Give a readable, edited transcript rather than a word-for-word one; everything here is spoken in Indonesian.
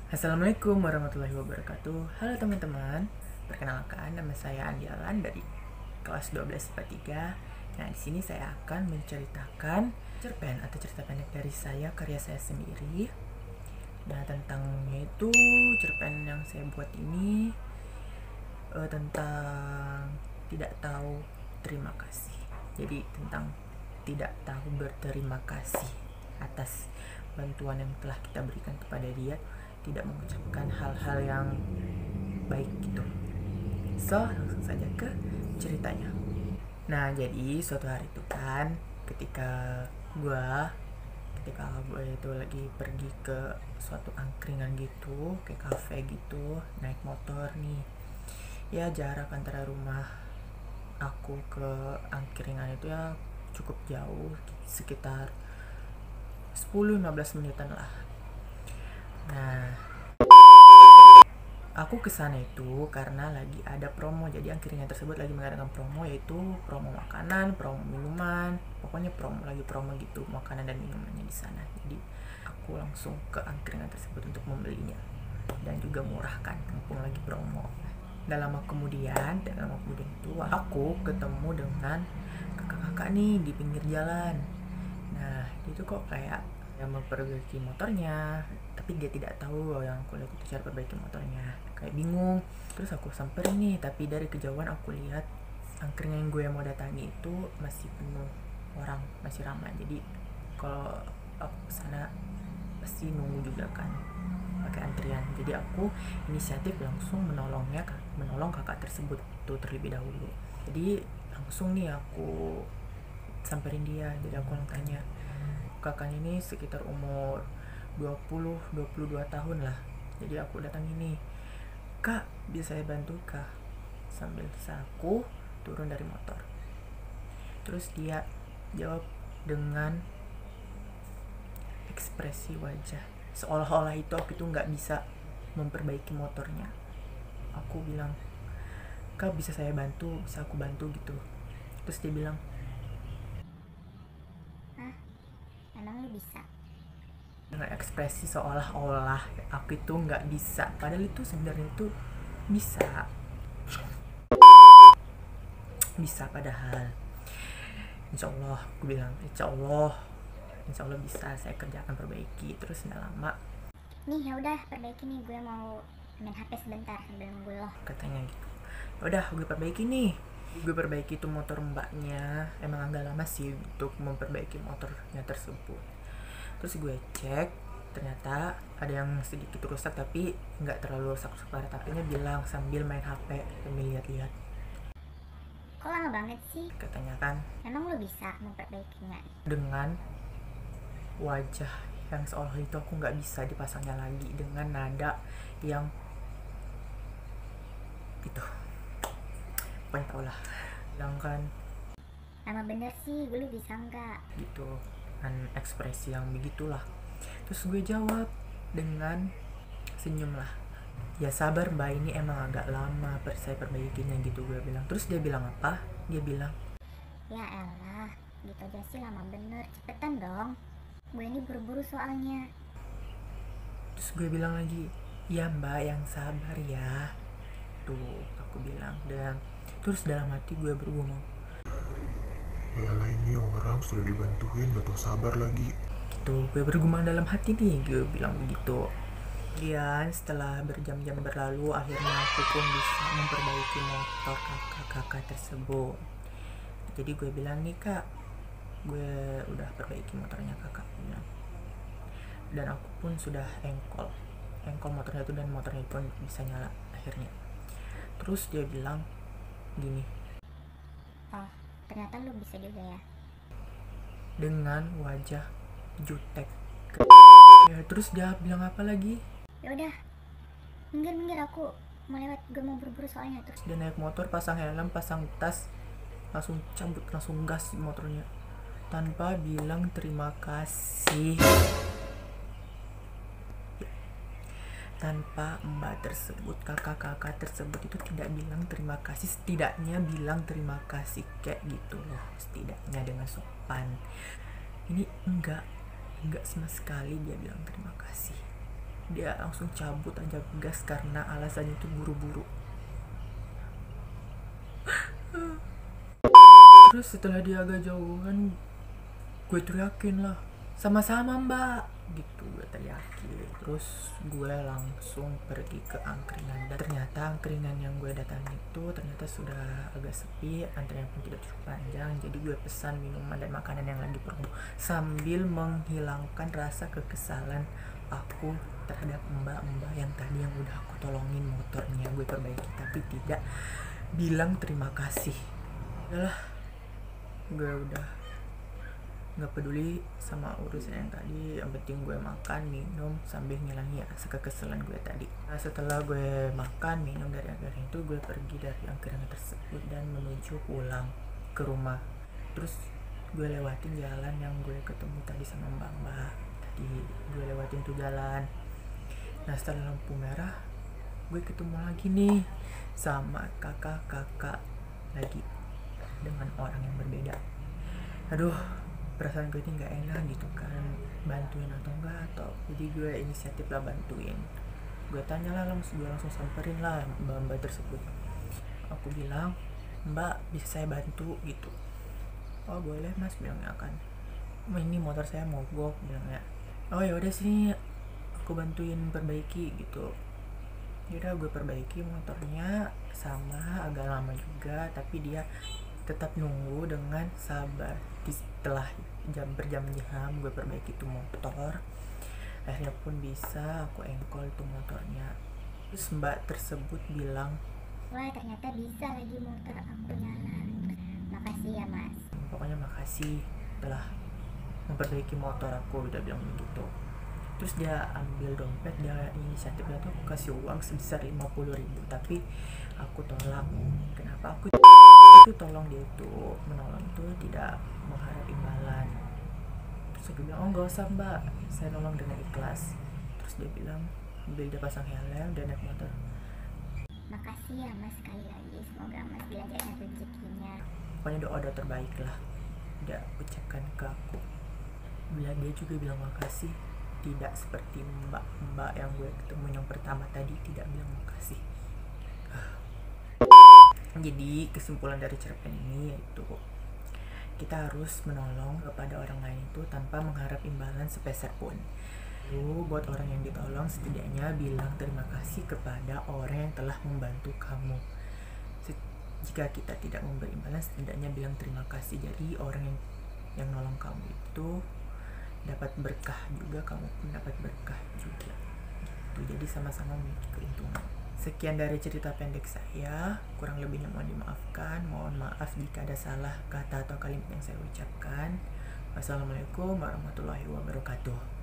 Assalamualaikum warahmatullahi wabarakatuh. Halo teman-teman, perkenalkan nama saya Andialan dari kelas 12 IPA 3. Nah, di sini saya akan menceritakan cerpen atau cerita pendek dari saya, karya saya sendiri. Nah, tentangnya itu cerpen yang saya buat ini tentang tidak tahu terima kasih. Jadi tentang tidak tahu berterima kasih atas bantuan yang telah kita berikan kepada dia, tidak mengucapkan hal-hal yang baik gitu. So, langsung saja ke ceritanya. Nah, jadi suatu hari itu kan ketika gue itu lagi pergi ke suatu angkringan gitu, kayak kafe gitu, naik motor nih. Ya, jarak antara rumah aku ke angkringan itu ya cukup jauh, sekitar 10-15 menitan lah. Nah, aku kesana itu karena lagi ada promo. Jadi angkringan tersebut lagi mengadakan promo, yaitu promo makanan, promo minuman, pokoknya lagi promo gitu, makanan dan minumannya di sana. Jadi aku langsung ke angkringan tersebut untuk membelinya, dan juga murah kan, mumpung lagi promo. Dan lama kemudian itu aku ketemu dengan kakak-kakak nih di pinggir jalan. Nah, itu kok kayak yang memperbaiki motornya, tapi dia tidak tahu yang aku lihat itu cara perbaiki motornya. Kayak bingung. Terus aku samperin nih, tapi dari kejauhan aku lihat angkringan yang gue mau datangi itu masih penuh orang, masih ramai. Jadi kalau aku kesana pasti nunggu juga kan, pakai antrian. Jadi aku inisiatif langsung menolong kakak tersebut tuh terlebih dahulu. Jadi langsung nih aku samperin dia. Jadi aku tanya, kakaknya ini sekitar umur 20-22 tahun lah. Jadi aku datang ini, kak bisa saya bantu kah? Sambil aku turun dari motor. Terus dia jawab dengan ekspresi wajah seolah-olah itu aku itu nggak bisa memperbaiki motornya. Aku bilang, kak bisa saya bantu, bisa aku bantu gitu. Terus dia bilang, Emang lu bisa? dengan ekspresi seolah-olah aku itu nggak bisa, padahal itu sebenarnya itu bisa padahal insya Allah. Aku bilang insya Allah bisa saya kerjakan perbaiki. Terus nggak lama Nih ya udah perbaiki nih, gue mau main HP sebentar sambil nunggu lo. katanya gitu. Udah gue perbaiki nih. Gue perbaiki tuh motor mbaknya. Emang agak lama sih untuk memperbaiki motornya tersebut. Terus gue cek, ternyata ada yang sedikit rusak, tapi nggak terlalu rusak parah. Tapinya bilang sambil main HP, sambil lihat-lihat. Kok lama banget sih? Katanya kan Emang lu bisa memperbaikinya? dengan wajah yang seolah itu aku nggak bisa dipasangnya lagi, dengan nada yang itu, pokoknya tau lah. Bilang kan Lama bener sih, gue lu bisa nggak? gitu, dan ekspresi yang begitulah. Terus gue jawab dengan senyum lah, ya sabar mbak, ini emang agak lama saya perbaikinya gitu, gue bilang. Terus dia bilang apa? Dia bilang, Ya elah, gitu aja sih lama bener, cepetan dong. Gue ini buru-buru soalnya. terus gue bilang lagi, ya mbak yang sabar ya, tuh aku bilang. Dan terus dalam hati gue bergumam, yalah ini orang sudah dibantuin gak tau sabar lagi. gitu gue bergumam dalam hati nih, gue bilang begitu. Kemudian setelah berjam-jam berlalu, akhirnya aku pun bisa memperbaiki motor kakak-kakak tersebut. Jadi gue bilang, nih kak, gue udah perbaiki motornya kakak bilang. Dan aku pun sudah engkol motornya itu, dan motornya pun bisa nyala akhirnya. Terus dia bilang gini, Oh, ternyata lu bisa juga ya. dengan wajah jutek. Ya, terus dia bilang apa lagi? Ya udah, minggir aku mau lewat, gue mau buru-buru soalnya. Terus Dia naik motor, pasang helm, pasang tas, langsung cabut, langsung gas motornya tanpa bilang terima kasih. Tanpa mbak tersebut, kakak-kakak tersebut itu tidak bilang terima kasih. Setidaknya bilang terima kasih kayak gitu loh, setidaknya dengan sopan. Ini enggak sama sekali dia bilang terima kasih. dia langsung cabut aja gas karena alasannya itu buru-buru. Terus setelah dia agak jauhan, gue teriakin lah, sama-sama mbak gitu, gue teriakin. Terus gue langsung pergi ke angkringan, dan ternyata angkringan yang gue datangi itu ternyata sudah agak sepi, antrian pun tidak cukup panjang. Jadi gue pesan minuman dan makanan yang lagi promo sambil menghilangkan rasa kekesalan aku terhadap mbak-mbak yang tadi yang udah aku tolongin motornya gue perbaiki tapi tidak bilang terima kasih. Udahlah, gue udah nggak peduli sama urusan yang tadi, yang penting gue makan minum sambil ngilangi rasa kekesalan gue tadi. Nah, setelah gue makan minum dari angkringan itu, gue pergi dari angkringan tersebut dan menuju pulang ke rumah. Terus gue lewatin jalan yang gue ketemu tadi sama mbak-mbak tadi, gue lewatin tuh jalan. Nah, setelah lampu merah gue ketemu lagi nih sama kakak-kakak lagi dengan orang yang berbeda. Aduh, perasaan gue ini nggak enak gitu kan, bantuin atau enggak, atau jadi gue inisiatif lah bantuin. Gue tanya lah, gue langsung samperin lah mbak-mbak tersebut. Aku bilang, mbak bisa saya bantu gitu. Oh boleh mas, bilangnya kan, ini motor saya mogok, bilangnya. Oh ya udah sini aku bantuin perbaiki gitu. Yaudah gue perbaiki motornya, sama agak lama juga tapi dia tetap nunggu dengan sabar. Setelah berjam-jam gue perbaiki tuh motor, akhirnya pun bisa aku engkol tuh motornya. Terus mbak tersebut bilang, Wah, ternyata bisa lagi motor aku nyala. Makasih ya mas. pokoknya makasih telah memperbaiki motor aku, udah bilang begitu. Terus dia ambil dompet, dia inisiatifnya tuh aku kasih uang sebesar 50.000, tapi aku tolak. Kenapa? Aku itu tolong dia itu menolong tuh tidak mengharap imbalan. Terus aku bilang, oh nggak usah mbak, saya nolong dengan ikhlas. Terus dia bilang, dia pasang helm dan naik motor. Makasih ya mas sekali lagi. Semoga mas dilancarkan rezekinya. Pokoknya doa terbaik lah dia ucapkan ke aku. Bila dia juga bilang makasih, tidak seperti mbak-mbak yang gue ketemu yang pertama tadi tidak bilang makasih. Jadi kesimpulan dari cerpen ini yaitu kita harus menolong kepada orang lain itu tanpa mengharap imbalan sepeser pun. Lalu buat orang yang ditolong setidaknya bilang terima kasih kepada orang yang telah membantu kamu. Jika kita tidak memberi imbalan, setidaknya bilang terima kasih. Jadi orang yang nolong kamu itu dapat berkah juga, kamu pun dapat berkah juga. Jadi sama-sama memiliki keuntungan. Sekian dari cerita pendek saya, kurang lebihnya mohon dimaafkan. Mohon maaf jika ada salah kata atau kalimat yang saya ucapkan. Wassalamualaikum warahmatullahi wabarakatuh.